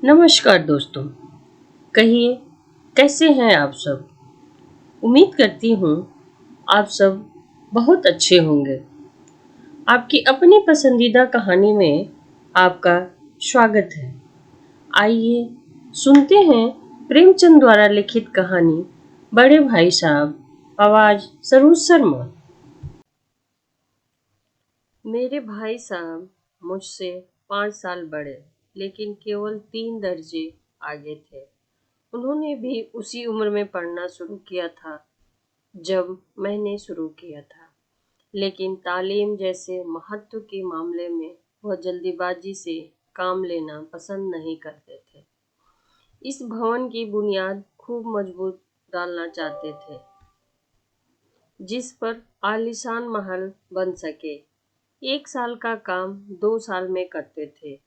नमस्कार दोस्तों। कहिए, कैसे हैं आप सब? उम्मीद करती हूँ आप सब बहुत अच्छे होंगे। आपकी अपनी पसंदीदा कहानी में आपका स्वागत है। आइए सुनते हैं प्रेमचंद द्वारा लिखित कहानी बड़े भाई साहब, आवाज सरोज शर्मा। मेरे भाई साहब मुझसे 5 साल बड़े, लेकिन केवल 3 दर्जे आगे थे। उन्होंने भी उसी उम्र में पढ़ना शुरू किया था जब मैंने शुरू किया था, लेकिन तालीम जैसे महत्व के मामले में वह जल्दीबाजी से काम लेना पसंद नहीं करते थे। इस भवन की बुनियाद खूब मजबूत डालना चाहते थे, जिस पर आलीशान महल बन सके। 1 साल का काम 2 साल में करते थे,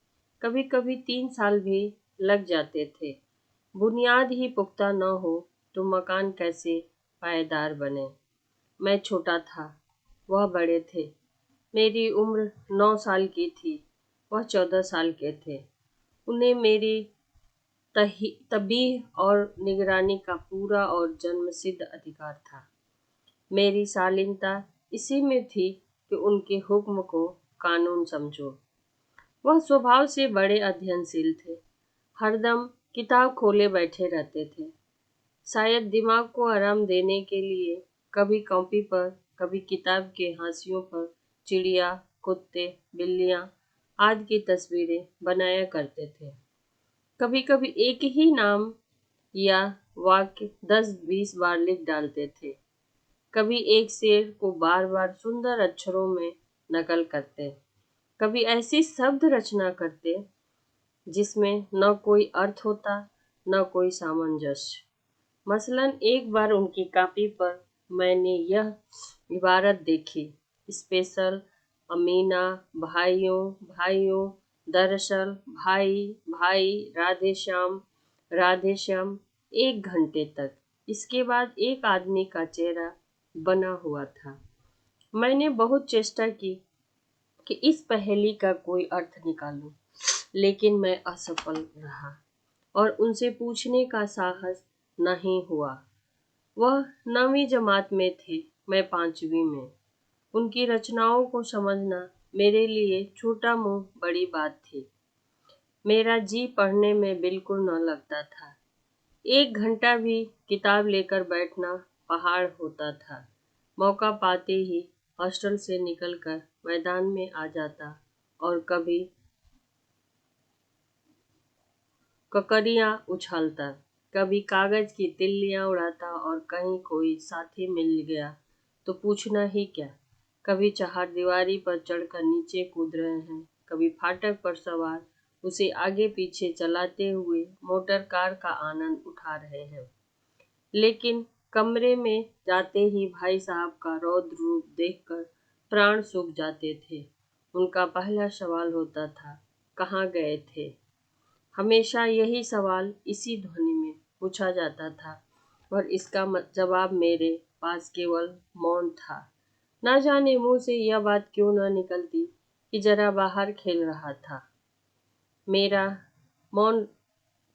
कभी कभी 3 साल भी लग जाते थे। बुनियाद ही पुख्ता न हो तो मकान कैसे पायेदार बने। मैं छोटा था, वह बड़े थे। मेरी उम्र 9 साल की थी, वह 14 साल के थे। उन्हें मेरी तबीह और निगरानी का पूरा और जन्मसिद्ध अधिकार था। मेरी शालीनता इसी में थी कि उनके हुक्म को कानून समझो। वह स्वभाव से बड़े अध्ययनशील थे, हरदम किताब खोले बैठे रहते थे। शायद दिमाग को आराम देने के लिए कभी कॉपी पर, कभी किताब के हाशियों पर चिड़िया, कुत्ते, बिल्लियां आदि की तस्वीरें बनाया करते थे। कभी कभी एक ही नाम या वाक्य 10-20 बार लिख डालते थे। कभी एक शेर को बार बार सुंदर अक्षरों में नकल करते, कभी ऐसी शब्द रचना करते जिसमें न कोई अर्थ होता, न कोई सामंजस्य। मसलन एक बार उनकी कॉपी पर मैंने यह इबारत देखी: स्पेशल, अमीना, भाइयों भाइयों, दरअसल, भाई भाई, राधे श्याम 1 घंटे तक। इसके बाद एक आदमी का चेहरा बना हुआ था। मैंने बहुत चेष्टा की कि इस पहेली का कोई अर्थ निकालूं, लेकिन मैं असफल रहा और उनसे पूछने का साहस नहीं हुआ। वह 9वीं जमात में थे, मैं 5वीं में। उनकी रचनाओं को समझना मेरे लिए छोटा मुंह बड़ी बात थी। मेरा जी पढ़ने में बिल्कुल न लगता था। 1 घंटा भी किताब लेकर बैठना पहाड़ होता था। मौका पाते ही हॉस्टल से निकलकर मैदान में आ जाता और कभी ककड़ियाँ उछालता, कभी कागज की तिल्लियाँ उड़ाता और कहीं कोई साथी मिल गया तो पूछना ही क्या। कभी चहारदीवारी पर चढ़कर नीचे कूद रहे हैं, कभी फाटक पर सवार उसे आगे पीछे चलाते हुए मोटर कार का आनंद उठा रहे हैं। लेकिन कमरे में जाते ही भाई साहब का रौद्र रूप देखकर प्राण सूख जाते थे। उनका पहला सवाल होता था, कहाँ गए थे? हमेशा यही सवाल इसी ध्वनि में पूछा जाता था और इसका जवाब मेरे पास केवल मौन था। ना जाने मुंह से यह बात क्यों न निकलती कि जरा बाहर खेल रहा था। मेरा मौन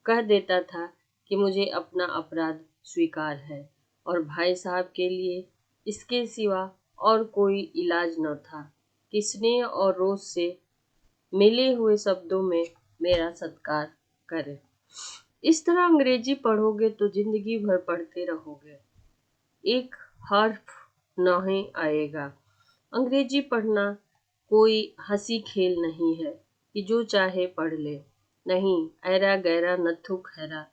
कह देता था कि मुझे अपना अपराध स्वीकार है और भाई साहब के लिए इसके सिवा और कोई इलाज न था कि स्नेह और रोष से मिले हुए शब्दों में मेरा सत्कार करें। इस तरह अंग्रेजी पढ़ोगे तो जिंदगी भर पढ़ते रहोगे, एक हर्फ नहीं आएगा। अंग्रेजी पढ़ना कोई हंसी खेल नहीं है कि जो चाहे पढ़ ले। नहीं, ऐरा गैरा नत्थु खैरा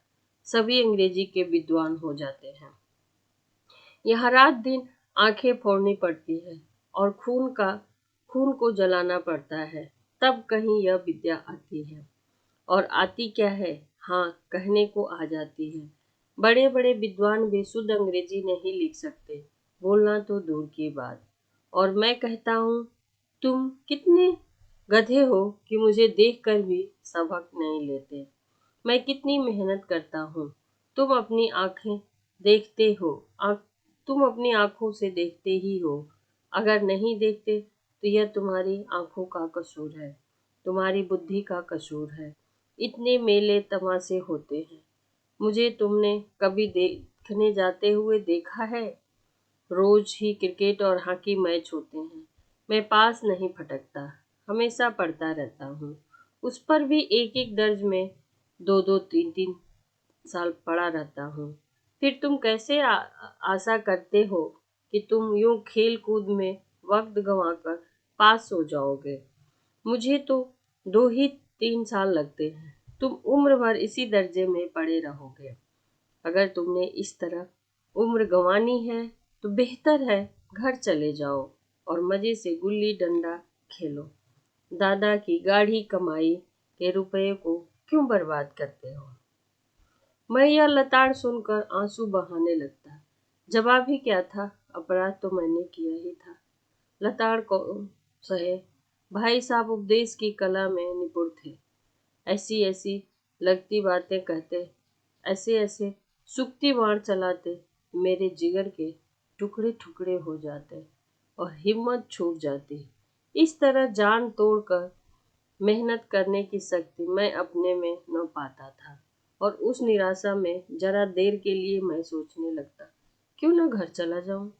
सभी अंग्रेजी के विद्वान हो जाते हैं। यहाँ रात दिन आंखें फोड़नी पड़ती है और खून को जलाना पड़ता है, तब कहीं यह विद्या आती है। और आती क्या है? हाँ, कहने को आ जाती है। बड़े बड़े विद्वान भी शुद्ध अंग्रेजी नहीं लिख सकते, बोलना तो दूर की बात। और मैं कहता हूँ, तुम कितने गधे हो कि मुझे देखकर भी सबक नहीं लेते। मैं कितनी मेहनत करता हूँ, तुम अपनी आंखें देखते हो तुम अपनी आंखों से देखते ही हो। अगर नहीं देखते तो यह तुम्हारी आंखों का कसूर है, तुम्हारी बुद्धि का कसूर है। इतने मेले तमाशे होते हैं। मुझे तुमने कभी देखने जाते हुए देखा है? रोज ही क्रिकेट और हॉकी मैच होते हैं। मैं पास नहीं फटकता, हमेशा पढ़ता रहता हूँ। उस पर भी एक एक दर्ज में दो दो तीन तीन साल पड़ा रहता हूँ। फिर तुम कैसे आशा करते हो कि तुम यूं खेल कूद में वक्त गंवाकर पास हो जाओगे? मुझे तो 2 ही 3 साल लगते हैं। तुम उम्र भर इसी दर्जे में पड़े रहोगे। अगर तुमने इस तरह उम्र गंवानी है तो बेहतर है घर चले जाओ और मजे से गुल्ली डंडा खेलो। दादा की गाढ़ी कमाई के रुपए को क्यों बर्बाद करते हो? मैं यह लताड़ सुनकर आंसू बहाने लगता। जवाब ही क्या था, अपराध तो मैंने किया ही था। लताड़ को सहे। भाई साहब उपदेश की कला में निपुण थे। ऐसी ऐसी लगती बातें कहते, ऐसे ऐसे सुक्ति बाण चलाते, मेरे जिगर के टुकड़े टुकड़े हो जाते और हिम्मत छूट जाती। इस तरह जान तोड़कर मेहनत करने की शक्ति मैं अपने में न पाता था और उस निराशा में जरा देर के लिए मैं सोचने लगता, क्यों न घर चला जाऊं?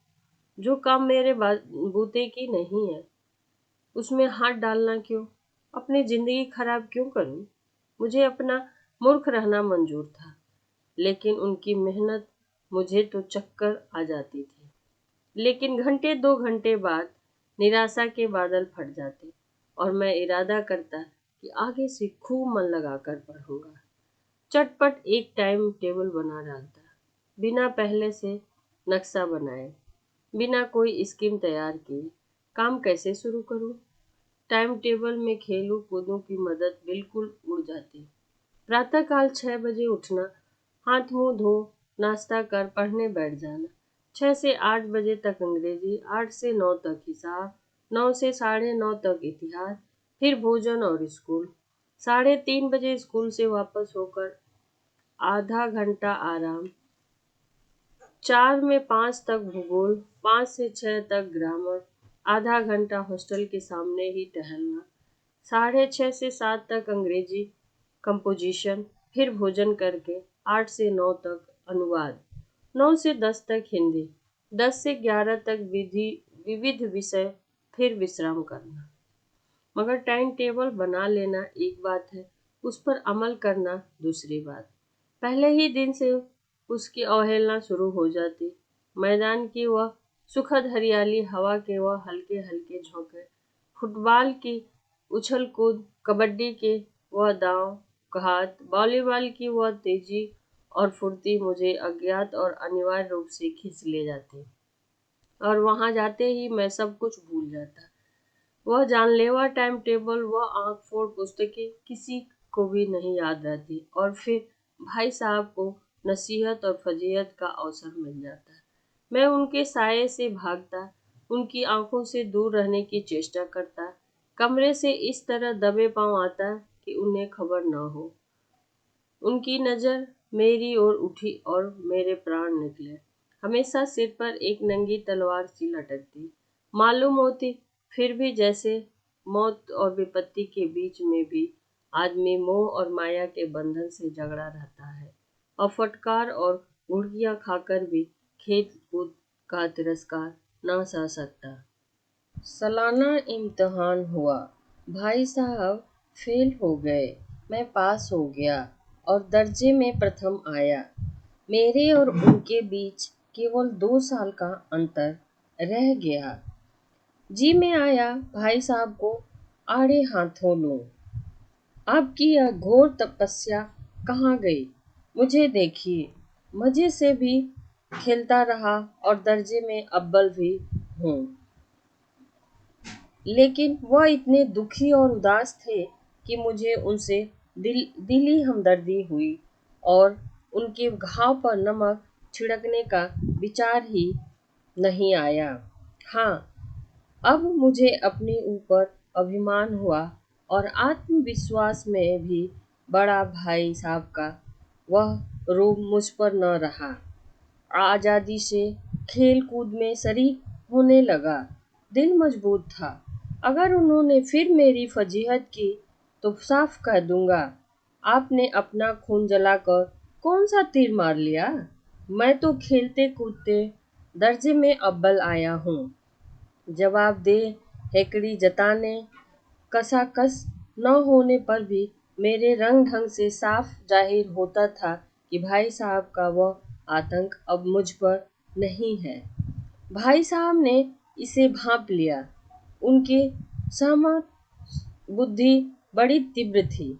जो काम मेरे बूते की नहीं है उसमें हाथ डालना क्यों? अपनी जिंदगी खराब क्यों करूं? मुझे अपना मूर्ख रहना मंजूर था, लेकिन उनकी मेहनत मुझे तो चक्कर आ जाती थी। लेकिन घंटे 2 घंटे बाद निराशा के बादल फट जाते और मैं इरादा करता कि आगे से खूब मन लगाकर पढ़ूंगा। चटपट एक टाइम टेबल बना डालता, बिना पहले से नक्शा बनाए, बिना कोई स्कीम तैयार किए। काम कैसे शुरू करूं? टाइम टेबल में खेलों कूदों की मदद बिल्कुल उड़ जाती। प्रातःकाल 6 बजे उठना, हाथ मुंह धो नाश्ता कर पढ़ने बैठ जाना। 6 से 8 बजे तक अंग्रेजी, 8 से 9 तक हिसाब, 9 से 9:30 तक इतिहास, फिर भोजन और स्कूल। 3:30 बजे स्कूल से वापस होकर आधा घंटा आराम। 4 में 5 तक भूगोल, 5 से 6 तक ग्रामर, आधा घंटा हॉस्टल के सामने ही टहलना। 6:30 से 7 तक अंग्रेजी कंपोजिशन, फिर भोजन करके 8 से 9 तक अनुवाद, 9 से 10 तक हिंदी, 10 से 11 तक विविध विषय, फिर विश्राम करना। मगर टाइम टेबल बना लेना एक बात है, उस पर अमल करना दूसरी बात। पहले ही दिन से उसकी अवहेलना शुरू हो जाती। मैदान की वह सुखद हरियाली, हवा के वह हल्के हल्के झोंके, फुटबॉल की उछल कूद, कबड्डी के वह दांव घात, वॉलीबॉल की वह तेजी और फुर्ती मुझे अज्ञात और अनिवार्य रूप से खींच ले जाती। और वहां जाते ही मैं सब कुछ भूल जाता। वह जानलेवा टाइम टेबल, वह आंख फोड़ पुस्तकें किसी को भी नहीं याद रहती। और फिर भाई साहब को नसीहत और फजीहत का अवसर मिल जाता। मैं उनके साये से भागता, उनकी आंखों से दूर रहने की चेष्टा करता, कमरे से इस तरह दबे पांव आता कि उन्हें खबर न हो। उनकी नजर मेरी ओर उठी और मेरे प्राण निकले। हमेशा सिर पर एक नंगी तलवार सी लटकती मालूम होती। फिर भी जैसे मौत और विपत्ति के बीच में भी आदमी मोह और माया के बंधन से झगड़ा रहता है और फटकार और घुड़कियां खाकर भी खेत कूद का तिरस्कार ना सह सकता। सालाना इम्तिहान हुआ। भाई साहब फेल हो गए, मैं पास हो गया और दर्जे में प्रथम आया। मेरे और उनके बीच केवल 2 साल का अंतर रह गया। जी मैं आया भाई साहब को आड़े हाथों लूं। आपकी यह घोर तपस्या कहाँ गई? मुझे देखिए, मजे से भी खेलता रहा और दर्जे में अव्वल भी हूँ। लेकिन वह इतने दुखी और उदास थे कि मुझे उनसे दिली हमदर्दी हुई और उनके घाव पर नमक छिड़कने का विचार ही नहीं आया। हाँ, अब मुझे अपने ऊपर अभिमान हुआ और आत्मविश्वास में भी बड़ा भाई साहब का वह रूप मुझ पर न रहा। आजादी से खेल कूद में शरीक होने लगा। दिल मजबूत था। अगर उन्होंने फिर मेरी फजीहत की तो साफ कह दूंगा, आपने अपना खून जलाकर कौन सा तीर मार लिया? मैं तो खेलते कूदते दर्जे में अव्वल आया हूँ। जवाब दे हेकड़ी जताने कसाकस न होने पर भी मेरे रंग ढंग से साफ जाहिर होता था कि भाई साहब का वह आतंक अब मुझ पर नहीं है। भाई साहब ने इसे भांप लिया। उनकी सहमत बुद्धि बड़ी तीव्र थी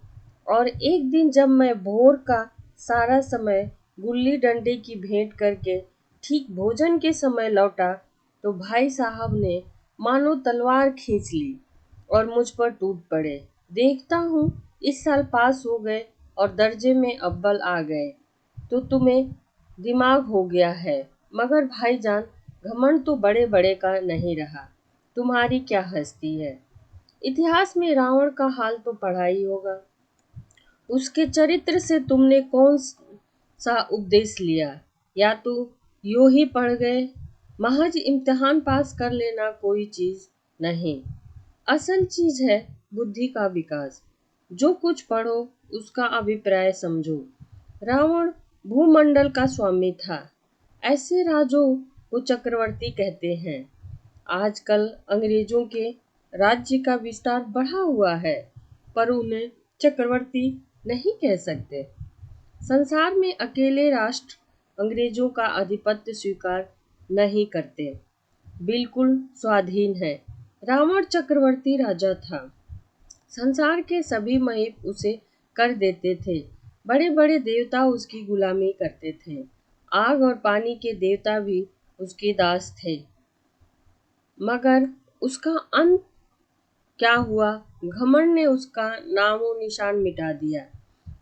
और एक दिन जब मैं भोर का सारा समय गुल्ली डंडे की भेंट करके ठीक भोजन के समय लौटा तो भाई साहब ने मानो तलवार खींच ली और मुझ पर टूट पड़े। देखता हूँ इस साल पास हो गए और दर्जे में अव्वल आ गए तो तुम्हें दिमाग हो गया है। मगर भाईजान घमंड तो बड़े बड़े का नहीं रहा। तुम्हारी क्या हस्ती है। इतिहास में रावण का हाल तो पढ़ा ही होगा। उसके चरित्र से तुमने कौन सा उपदेश लिया, या तो यूं ही पढ़ गए। महज इम्तिहान पास कर लेना कोई चीज नहीं। असल चीज है बुद्धि का विकास। जो कुछ पढ़ो उसका अभिप्राय समझो। रावण भूमंडल का स्वामी था। ऐसे राजों को चक्रवर्ती कहते हैं। आजकल अंग्रेजों के राज्य का विस्तार बढ़ा हुआ है पर उन्हें चक्रवर्ती नहीं कह सकते। संसार में अकेले राष्ट्र अंग्रेजों का आधिपत्य स्वीकार नहीं करते, बिल्कुल स्वाधीन है। रावण चक्रवर्ती राजा था। संसार के सभी महिप उसे कर देते थे। बड़े बड़े देवता उसकी गुलामी करते थे। आग और पानी के देवता भी उसके दास थे। मगर उसका अंत क्या हुआ? घमंड ने उसका नामो निशान मिटा दिया।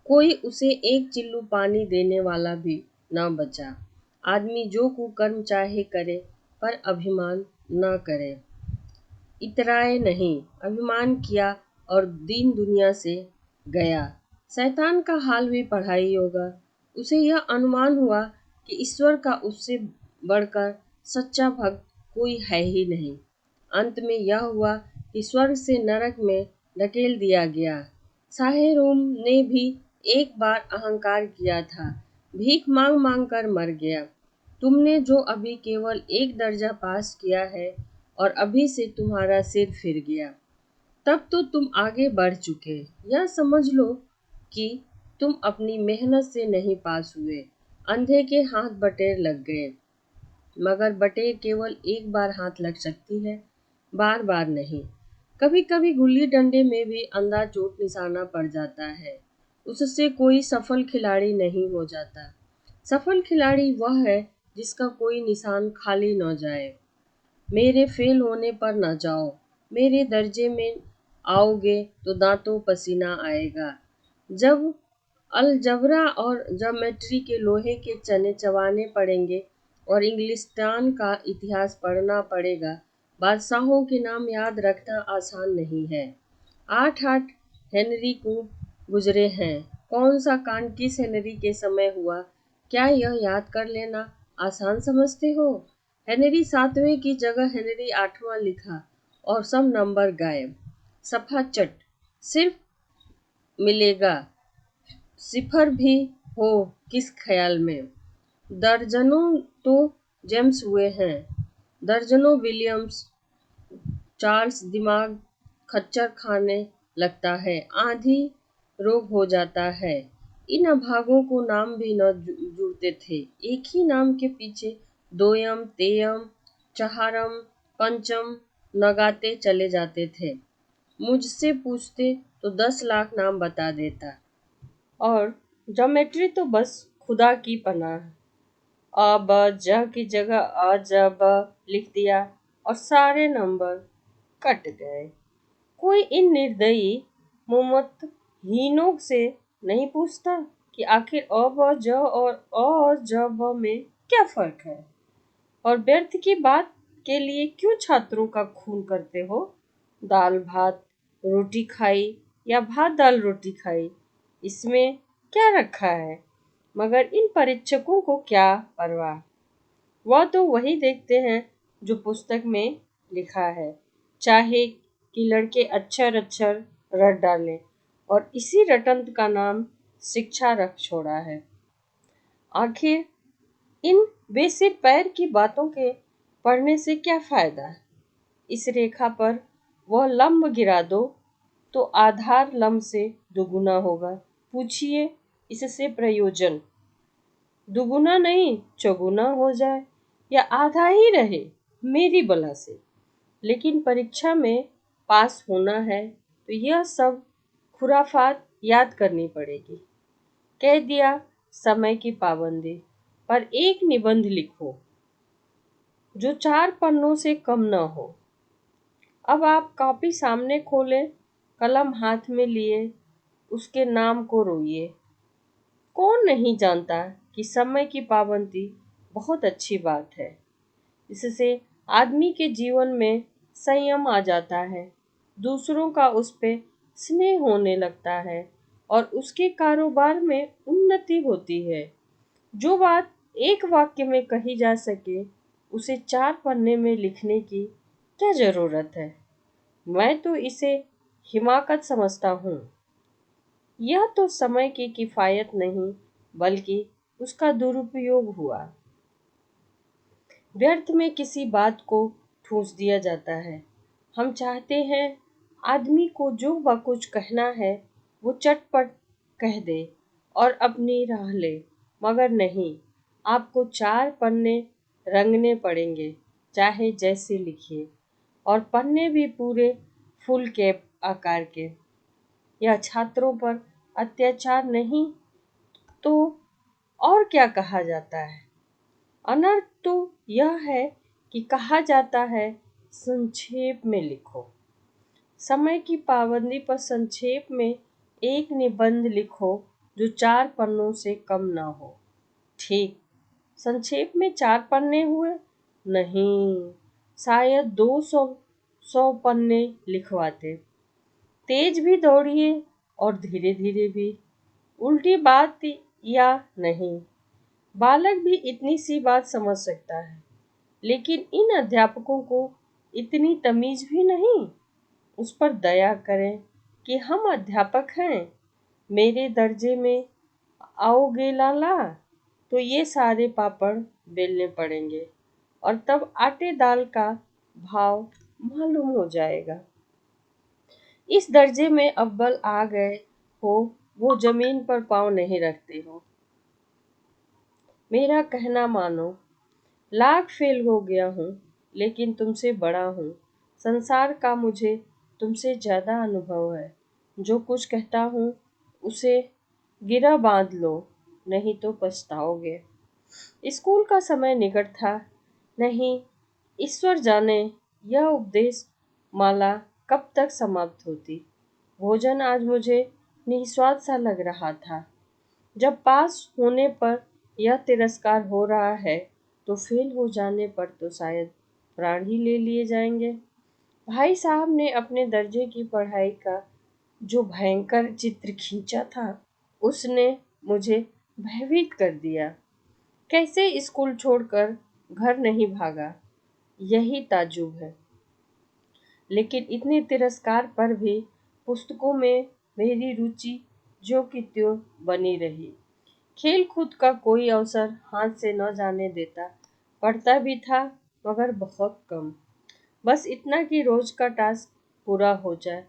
कोई उसे एक चिल्लू पानी देने वाला भी न बचा। आदमी जो कुकर्म चाहे करे पर अभिमान न करे। इतराए नहीं, अभिमान किया और दीन दुनिया से गया। शैतान का हाल भी पढ़ा ही होगा। उसे यह अनुमान हुआ कि ईश्वर का उससे बढ़कर सच्चा भक्त कोई है ही नहीं। अंत में यह हुआ कि स्वर्ग से नरक में ढकेल दिया गया। शाहे रोम ने भी एक बार अहंकार किया था, भीख मांग मांग कर मर गया। तुमने जो अभी केवल एक दर्जा पास किया है और अभी से तुम्हारा सिर फिर गया, तब तो तुम आगे बढ़ चुके। यह समझ लो कि तुम अपनी मेहनत से नहीं पास हुए। अंधे के हाथ बटेर लग गए, मगर बटेर केवल एक बार हाथ लग सकती है, बार बार नहीं। कभी कभी गुल्ली डंडे में भी अंधा चोट निशाना पड़ जाता है। उससे कोई सफल खिलाड़ी नहीं हो जाता। सफल खिलाड़ी वह है जिसका कोई निशान खाली न जाए। मेरे फेल होने पर न जाओ। मेरे दर्जे में आओगे तो दांतों पसीना आएगा। जब अलजबरा और ज्योमेट्री के लोहे के चने चबाने पड़ेंगे और इंग्लिस्तान का इतिहास पढ़ना पड़ेगा। बादशाहों के नाम याद रखना आसान नहीं है। 8-8 हेनरी को गुजरे हैं। कौन सा कांड किस हेनरी के समय हुआ, क्या यह याद कर लेना आसान समझते हो? हेनरी 7वें की जगह हेनरी 8वां लिखा और सब नंबर गायब। सफा चट। सिर्फ मिलेगा सिफर भी हो किस ख्याल में। दर्जनों तो जेम्स हुए हैं, दर्जनों विलियम्स। चार्ल्स दिमाग खच्चर खाने लगता है, आंधी रोग हो जाता है। इन अभागों को नाम भी न जुड़ते थे। एक ही नाम के पीछे दोयम तेयम चहारम पंचम नगाते चले जाते थे। मुझसे पूछते तो 10 लाख नाम बता देता। और ज्योमेट्री तो बस खुदा की पनाह। अ ब ज की जगह अ ज ब लिख दिया और सारे नंबर कट गए। कोई इन निर्दयी मुमतहीनों से नहीं पूछता कि आखिर अ ब ज और अ और ज ब में क्या फर्क है, और व्यर्थ की बात के लिए क्यों छात्रों का खून करते हो? दाल भात रोटी खाई या भात दाल रोटी खाई, इसमें क्या रखा है? मगर इन परीक्षकों को क्या परवाह। वह तो वही देखते हैं जो पुस्तक में लिखा है, चाहे कि लड़के अक्षर अक्षर रट डालें और इसी रटंत का नाम शिक्षा रख छोड़ा है। आखिर इन बेसिर पैर की बातों के पढ़ने से क्या फायदा? इस रेखा पर वह लंब गिरा दो तो आधार लंब से दुगुना होगा। पूछिए इससे प्रयोजन दुगुना नहीं चौगुना हो जाए या आधा ही रहे मेरी बला से। लेकिन परीक्षा में पास होना है तो यह सब खुराफात याद करनी पड़ेगी। कह दिया समय की पाबंदी पर एक निबंध लिखो जो 4 पन्नों से कम न हो। अब आप कॉपी सामने खोले, कलम हाथ में लिए, उसके नाम को रोइए। कौन नहीं जानता कि समय की पाबंदी बहुत अच्छी बात है। इससे आदमी के जीवन में संयम आ जाता है, दूसरों का उस पे स्नेह होने लगता है और उसके कारोबार में उन्नति होती है। जो बात एक वाक्य में कही जा सके उसे 4 पन्ने में लिखने की क्या जरूरत है? मैं तो इसे हिमाकत समझता हूँ। यह तो समय की किफायत नहीं बल्कि उसका दुरुपयोग हुआ। व्यर्थ में किसी बात को ठूंस दिया जाता है। हम चाहते हैं आदमी को जो व कुछ कहना है वो चटपट कह दे और अपनी राह ले, मगर नहीं, आपको 4 पन्ने रंगने पड़ेंगे, चाहे जैसे लिखिए, और पन्ने भी पूरे फुल कैप आकार के। यह छात्रों पर अत्याचार नहीं तो और क्या कहा जाता है? अनर्थ तो यह है कि कहा जाता है संक्षेप में लिखो। समय की पाबंदी पर संक्षेप में एक निबंध लिखो जो 4 पन्नों से कम ना हो। ठीक, संक्षेप में 4 पन्ने हुए? नहीं, शायद 200 पन्ने लिखवाते। तेज भी दौड़िए और धीरे धीरे भी। उल्टी बात या नहीं, बालक भी इतनी सी बात समझ सकता है, लेकिन इन अध्यापकों को इतनी तमीज भी नहीं। उस पर दया करें कि हम अध्यापक हैं, मेरे दर्जे में आओगे लाला तो ये सारे पापड़ बेलने पड़ेंगे और तब आटे दाल का भाव मालूम हो जाएगा। इस दर्जे में अव्वल आ गए हो वो जमीन पर पाँव नहीं रखते हो। मेरा कहना मानो, लाख फेल हो गया हूँ लेकिन तुमसे बड़ा हूँ। संसार का मुझे तुमसे ज्यादा अनुभव है। जो कुछ कहता हूँ उसे गिरा बांध लो, नहीं तो पछताओगे। स्कूल का समय निकट था। नहीं, ईश्वर जाने यह उपदेश माला कब तक समाप्त होती। भोजन आज मुझे निस्वाद सा लग रहा था। जब पास होने पर यह तिरस्कार हो रहा है तो फेल हो जाने पर तो शायद प्राण ही ले लिए जाएंगे। भाई साहब ने अपने दर्जे की पढ़ाई का जो भयंकर चित्र खींचा था उसने मुझे भयभीत कर दिया। कैसे स्कूल छोड़कर घर नहीं भागा, यही ताज्जुब है। लेकिन इतने तिरस्कार पर भी पुस्तकों में मेरी रुचि ज्यों की त्यों बनी रही। खेल कूद का कोई अवसर हाथ से न जाने देता। पढ़ता भी था मगर बहुत कम। बस इतना कि रोज का टास्क पूरा हो जाए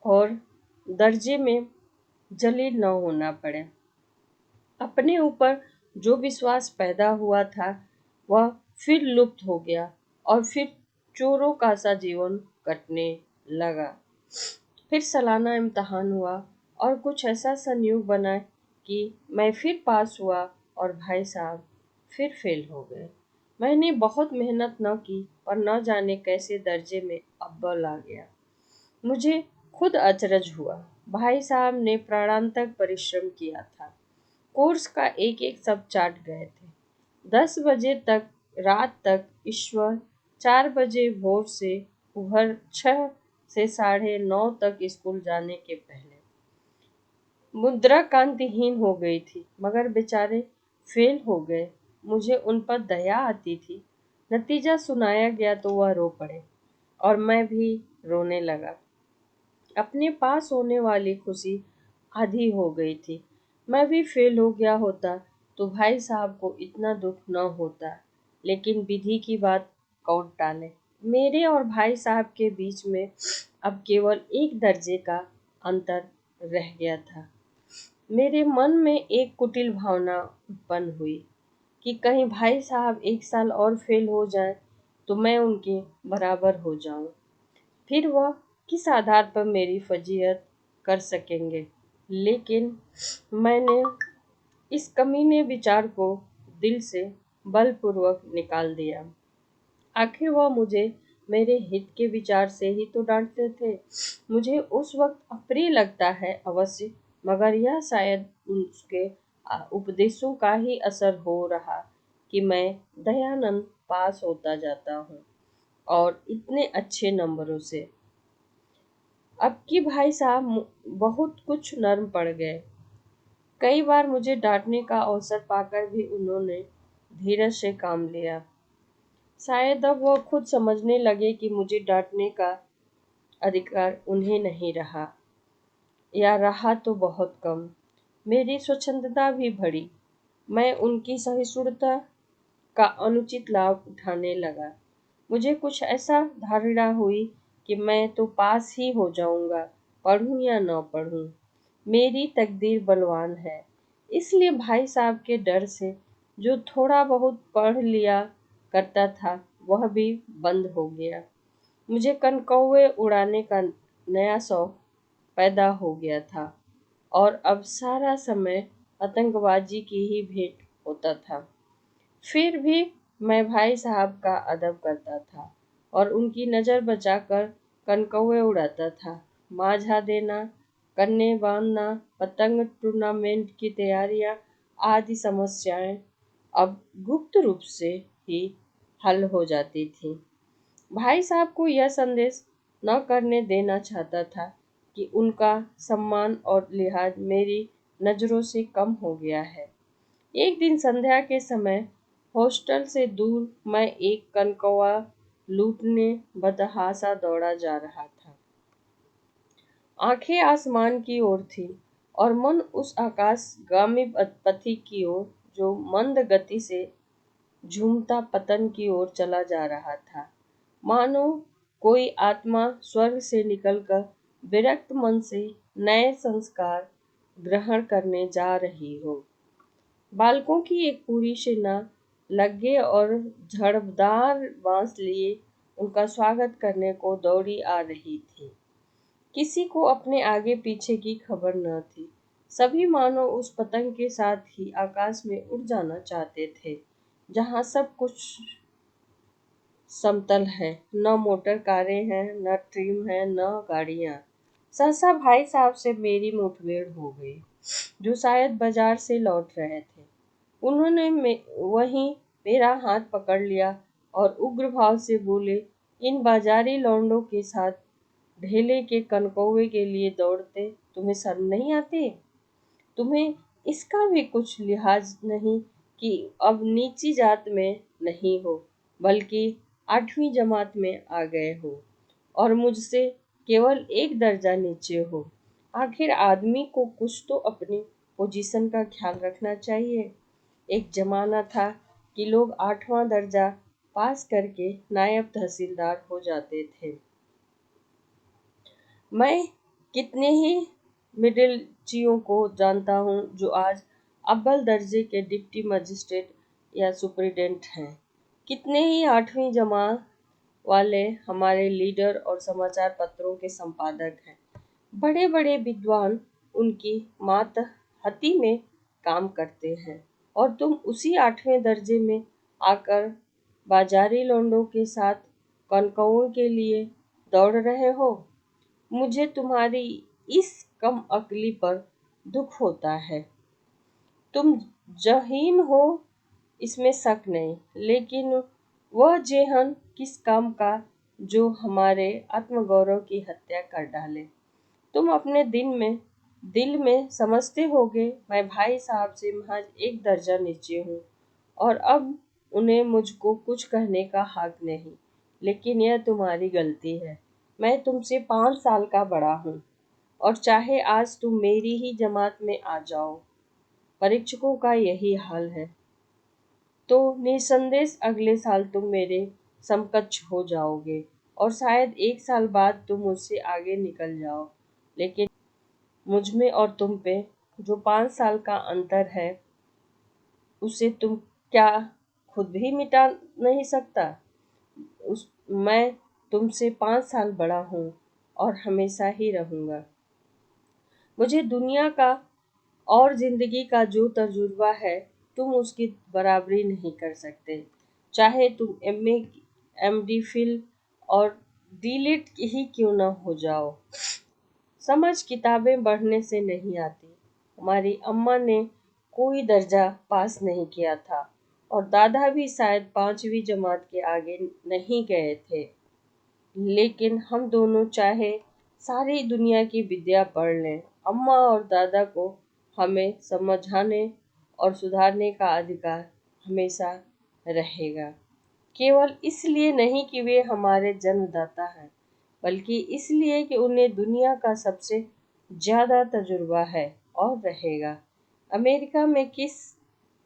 और दर्जे में जलील न होना पड़े। अपने ऊपर जो विश्वास पैदा हुआ था वह फिर लुप्त हो गया और फिर चोरों का सा जीवन कटने लगा। फिर सालाना इम्तिहान हुआ और कुछ ऐसा संयोग बना कि मैं फिर पास हुआ और भाई साहब फिर फेल हो गए। मैंने बहुत मेहनत न की और न जाने कैसे दर्जे में अव्वल आ गया। मुझे खुद अचरज हुआ। भाई साहब ने प्राणांतक परिश्रम किया था। कोर्स का एक एक सब चाट गए थे। 10 बजे तक रात तक ईश्वर, 4 बजे भोर से उभर 6 से 9:30 तक स्कूल जाने के पहले। मुद्रा कांतिहीन हो गई थी मगर बेचारे फेल हो गए। मुझे उन पर दया आती थी। नतीजा सुनाया गया तो वह रो पड़े और मैं भी रोने लगा। अपने पास होने वाली खुशी आधी हो गई थी। मैं भी फेल हो गया होता तो भाई साहब को इतना दुख न होता, लेकिन विधि की बात कौन टाले। मेरे और भाई साहब के बीच में अब केवल एक दर्जे का अंतर रह गया था। मेरे मन में एक कुटिल भावना उत्पन्न हुई कि कहीं भाई साहब एक साल और फेल हो जाएं तो मैं उनके बराबर हो जाऊं। फिर वह किस आधार पर मेरी फजीहत कर सकेंगे। लेकिन मैंने इस कमीने विचार को दिल से बलपूर्वक निकाल दिया। आखिर वह मुझे मेरे हित के विचार से ही तो डांटते थे। मुझे उस वक्त अप्रिय लगता है अवश्य, मगर यह शायद उसके उपदेशों का ही असर हो रहा कि मैं दयानंद पास होता जाता हूँ और इतने अच्छे नंबरों से। अब की भाई साहब बहुत कुछ नर्म पड़ गए। कई बार मुझे डांटने का अवसर पाकर भी उन्होंने धीरज से काम लिया। शायद अब वो खुद समझने लगे कि मुझे डांटने का अधिकार उन्हें नहीं रहा, या रहा तो बहुत कम। मेरी स्वच्छंदता भी बढ़ी। मैं उनकी सहिष्णुता का अनुचित लाभ उठाने लगा। मुझे कुछ ऐसा धारणा हुई कि मैं तो पास ही हो जाऊंगा, पढ़ूं या न पढ़ूं। मेरी तकदीर बलवान है। इसलिए भाई साहब के डर से जो थोड़ा बहुत पढ़ लिया करता था वह भी बंद हो गया। मुझे कनकौवे उड़ाने का नया शौक पैदा हो गया था और अब सारा समय आतंकबाजी की ही भेंट होता था। फिर भी मैं भाई साहब का अदब करता था और उनकी नज़र बचाकर कनकौवे उड़ाता था। माझा देना, कन्ने बांधना, पतंग टूर्नामेंट की तैयारियां आदि समस्याएं अब गुप्त रूप से ही हल हो जाती थीं। भाई साहब को यह संदेश न करने देना चाहता था कि उनका सम्मान और लिहाज मेरी नज़रों से कम हो गया है। एक दिन संध्या के समय हॉस्टल से दूर मैं एक कनकौवा लूटने बतहासा दौड़ा जा रहा था। आंखें आसमान की ओर थी और मन उस आकाशगामी पथिक की ओर जो मंद गति से झूमता पतन की ओर चला जा रहा था। मानो कोई आत्मा स्वर्ग से निकलकर विरक्त मन से नए संस्कार ग्रहण करने जा रही हो। बालकों की एक पूरी सेना लग्गे और झड़बदार बांस लिए उनका स्वागत करने को दौड़ी आ रही थी। किसी को अपने आगे पीछे की खबर न थी। सभी मानो उस पतंग के साथ ही आकाश में उड़ जाना चाहते थे जहां सब कुछ समतल है। न मोटर कारें हैं, न ट्रेन है, न गाड़ियां। सहसा भाई साहब से मेरी मुठभेड़ हो गई, जो शायद बाजार से लौट रहे थे। उन्होंने वहीं मेरा हाथ पकड़ लिया और उग्र भाव से बोले, इन बाजारी लौंडों के साथ ढेले के कनकौवे के लिए दौड़ते तुम्हें शर्म नहीं आती? तुम्हें इसका भी कुछ लिहाज नहीं कि अब नीची जात में नहीं हो, बल्कि 8वीं जमात में आ गए हो और मुझसे केवल एक दर्जा नीचे हो। आखिर आदमी को कुछ तो अपनी पोजीशन का ख्याल रखना चाहिए। एक जमाना था कि लोग 8वां दर्जा पास करके नायब तहसीलदार हो जाते थे। मैं कितने ही मिडिलचियों को जानता हूँ जो आज अव्वल दर्जे के डिप्टी मजिस्ट्रेट या सुपरिटेंडेंट हैं। कितने ही 8वीं जमात वाले हमारे लीडर और समाचार पत्रों के संपादक हैं। बड़े बड़े विद्वान उनकी मातहती में काम करते हैं और तुम उसी 8वें दर्जे में आकर बाजारी लौंडों के साथ कनकौओं के लिए दौड़ रहे हो। मुझे तुम्हारी इस कम अक्ली पर दुख होता है। तुम जहीन हो, इसमें शक नहीं, लेकिन वह जेहन किस काम का जो हमारे आत्मगौरव की हत्या कर डाले। तुम अपने दिल में समझते होगे मैं भाई साहब से महज एक दर्जा नीचे हूँ और अब उन्हें मुझको कुछ कहने का हक नहीं। लेकिन यह तुम्हारी गलती है। मैं तुमसे 5 साल का बड़ा हूँ और चाहे आज तुम मेरी ही जमात में आ जाओ। परीक्षकों का यही हाल है। तो निसंदेह अगले साल तुम मेरे समकक्ष हो जाओगे और शायद एक साल बाद तुम मुझसे आगे निकल जाओ। लेकिन मुझ में और तुम पे जो 5 साल का अंतर है, उसे तुम क्या खुद भी मिटा नहीं सकता? उस मैं तुमसे 5 साल बड़ा हूँ और हमेशा ही रहूंगा। मुझे दुनिया का और जिंदगी का जो तजुर्बा है, तुम उसकी बराबरी नहीं कर सकते। चाहे तुम एमए, एमडी, फिल और डीलिट ही क्यों न हो जाओ। समझ किताबें पढ़ने से नहीं आती। हमारी अम्मा ने कोई दर्जा पास नहीं किया था और दादा भी शायद 5वीं जमात के आगे नहीं गए थे। लेकिन हम दोनों चाहे सारी दुनिया की विद्या पढ़ लें, अम्मा और दादा को हमें समझाने और सुधारने का अधिकार हमेशा रहेगा। केवल इसलिए नहीं कि वे हमारे जन्मदाता हैं, बल्कि इसलिए कि उन्हें दुनिया का सबसे ज्यादा तजुर्बा है और रहेगा। अमेरिका में किस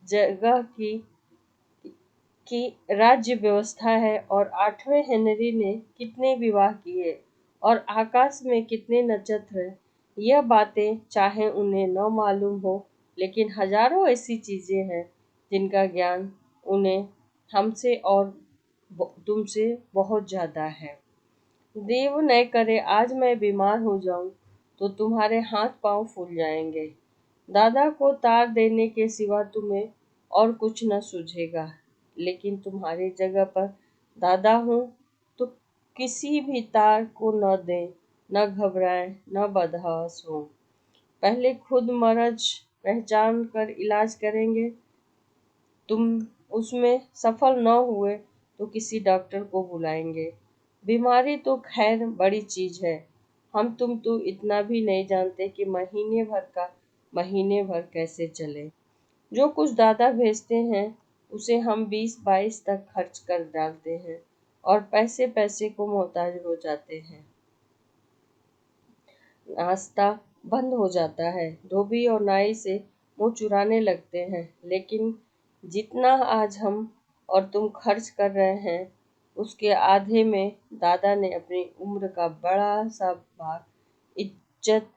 जगह की राज्य व्यवस्था है और 8वें हेनरी ने कितने विवाह किए और आकाश में कितने नक्षत्र हैं, यह बातें चाहे उन्हें न मालूम हो, लेकिन हजारों ऐसी चीजें हैं जिनका ज्ञान उन्हें हमसे और तुमसे बहुत ज्यादा है। देव न करे आज मैं बीमार हो जाऊं तो तुम्हारे हाथ पांव फूल जाएंगे। दादा को तार देने के सिवा तुम्हें और कुछ न सूझेगा। लेकिन तुम्हारी जगह पर दादा हूँ तो किसी भी तार को न दें, न घबराएं, न बदहवास हो। पहले खुद मर्ज पहचान कर इलाज करेंगे। तुम उसमें सफल न हुए तो किसी डॉक्टर को बुलाएंगे। बीमारी तो खैर बड़ी चीज है। हम तुम तो इतना भी नहीं जानते कि महीने भर कैसे चले। जो कुछ दादा भेजते हैं उसे हम 20-22 तक खर्च कर डालते हैं और पैसे पैसे को मोहताज हो जाते हैं। नाश्ता बंद हो जाता है, धोबी और नाई से मुंह चुराने लगते हैं। लेकिन जितना आज हम और तुम खर्च कर रहे हैं, उसके आधे में दादा ने अपनी उम्र का बड़ा सा भाग इज्जत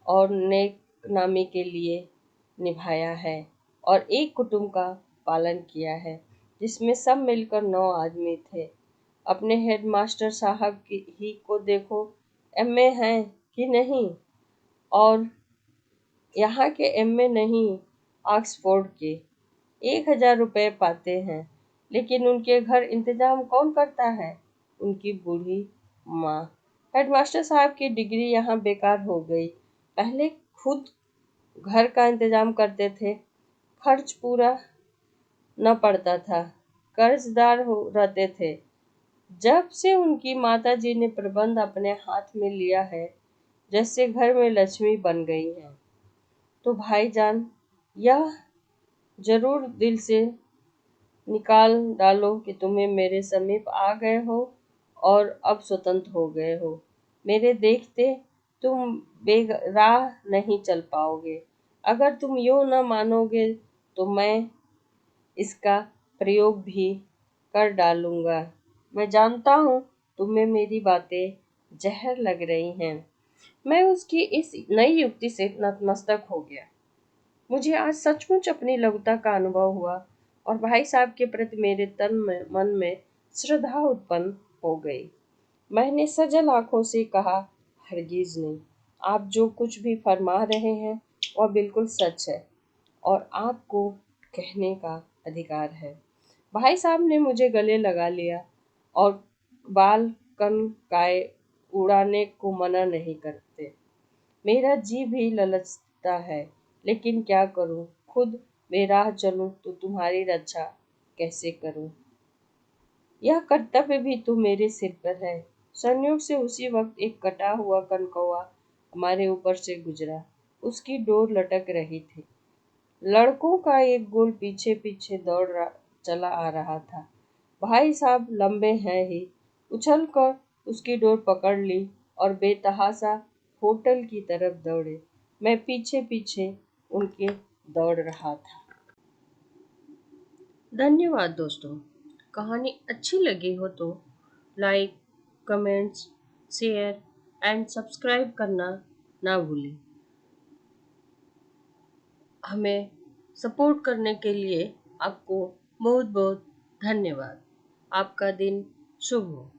और नेक नामी के लिए निभाया है और एक कुटुंब का पालन किया है जिसमें सब मिलकर 9 आदमी थे। अपने हेडमास्टर साहब ही को देखो, एमए हैं कि नहीं, और यहाँ के एमए नहीं, ऑक्सफोर्ड के। 1000 रुपये पाते हैं, लेकिन उनके घर इंतजाम कौन करता है? उनकी बूढ़ी माँ। हेडमास्टर साहब की डिग्री यहाँ बेकार हो गई। पहले खुद घर का इंतजाम करते थे, खर्च पूरा न पड़ता था, कर्जदार हो रहते थे। जब से उनकी माताजी ने प्रबंध अपने हाथ में लिया है, जैसे घर में लक्ष्मी बन गई हैं। तो भाईजान, यह जरूर दिल से निकाल डालो कि तुम्हें मेरे समीप आ गए हो और अब स्वतंत्र हो गए हो। मेरे देखते तुम बेराह नहीं चल पाओगे। अगर तुम यूं न मानोगे तो मैं इसका प्रयोग भी कर डालूंगा। मैं जानता हूँ तुम्हें मेरी बातें जहर लग रही हैं। मैं उसकी इस नई युक्ति से नतमस्तक हो गया। मुझे आज सचमुच अपनी लघुता का अनुभव हुआ और भाई साहब के प्रति मेरे मन में श्रद्धा उत्पन्न हो गई। मैंने सजल आंखों से कहा, हरगिज नहीं। आप जो कुछ भी फरमा रहे हैं वह बिल्कुल सच है और आपको कहने का अधिकार है। भाई साहब ने मुझे गले लगा लिया और बाल कनकाए उड़ाने को मना नहीं करते। मेरा जी भी ललचता है, लेकिन क्या करूं? खुद बेराह चलूं तो तुम्हारी रक्षा कैसे करूं? यह कर्तव्य भी तो मेरे सिर पर है। संयोग से उसी वक्त एक कटा हुआ कनकौआ हमारे ऊपर से गुजरा। उसकी डोर लटक रही थी। लड़कों का एक गोल पीछे पीछे चला आ रहा था। भाई साहब लंबे हैं ही, उछल कर उसकी डोर पकड़ ली और बेतहाशा होटल की तरफ दौड़े। मैं पीछे पीछे उनके दौड़ रहा था। धन्यवाद दोस्तों। कहानी अच्छी लगी हो तो like, comments, share and subscribe करना ना भूलें। हमें सपोर्ट करने के लिए आपको बहुत बहुत धन्यवाद। आपका दिन शुभ हो।